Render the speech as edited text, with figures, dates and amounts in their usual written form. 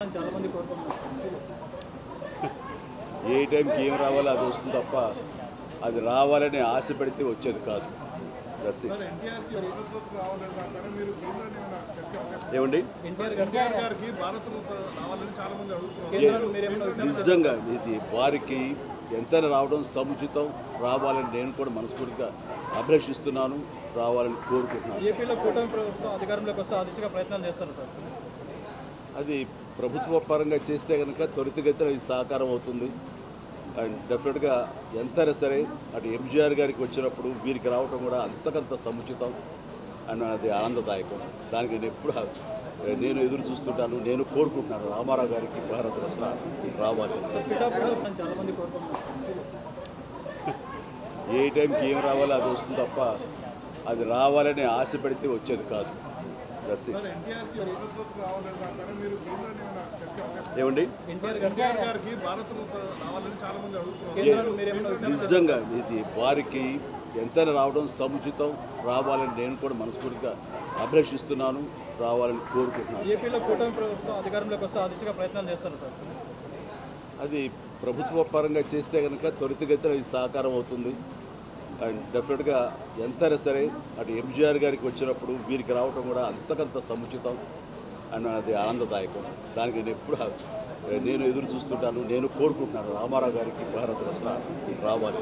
చాలా మంది కోరుకుంటున్నారు. ఏ టైంకి ఏం రావాలో అది వస్తుంది తప్ప అది రావాలని ఆశ పెడితే వచ్చేది కాదు. That's it. ఏమండి Yes. నిజంగా ఇది వారికి ఎంతైనా రావడం సముచితం, రావాలని నేను కూడా మనస్ఫూర్తిగా అభిలషిస్తున్నాను, రావాలని కోరుకుంటున్నాను. ఏపీలో కూటమి ప్రభుత్వం అధికారంలోకి వస్తే ఆ దిశగా ప్రయత్నాలు చేస్తారు సార్. అది ప్రభుత్వ పరంగా చేస్తే కనుక త్వరితగతిన ఇది సాకారం అవుతుంది. అండ్ డెఫినెట్గా ఎంతైనా సరే అటు ఎంజీఆర్ గారికి వచ్చినప్పుడు వీరికి రావటం కూడా అంతకంత సముచితం అండ్ అది ఆనందదాయకం. దానికి నేను ఎదురు చూస్తుంటాను, నేను కోరుకుంటున్నాను రామారావు గారికి భారతరత్న రావాలి. చాలా మంది కోరుకుంటున్నారు. ఏ టైంకి ఏం రావాలో అది వస్తుంది తప్ప అది రావాలని ఆశ పెడితే వచ్చేది కాదు. That's it. ఏమండి Yes. నిజంగా ఇది వారికి ఎంతైనా రావడం సముచితం, రావాలని నేను కూడా మనస్ఫూర్తిగా అభిలషిస్తున్నాను, రావాలని కోరుకుంటున్నాను. ఏపీలో కూటమి ప్రభుత్వం అధికారంలోకి వస్తే ఆ దిశగా ప్రయత్నాలు చేస్తారు సార్. అది ప్రభుత్వ పరంగా చేస్తే కనుక త్వరితగతిన ఇది సాకారం అవుతుంది. అండ్ డెఫినెట్గా ఎంతైనా సరే అటు ఎంజీఆర్ గారికి వచ్చినప్పుడు వీరికి రావటం కూడా అంతకంత సముచితం అండ్ అది ఆనందదాయకం. దానికి నేను ఎదురు చూస్తుంటాను, నేను కోరుకుంటున్నాను రామారావు గారికి భారతరత్న రావాలి.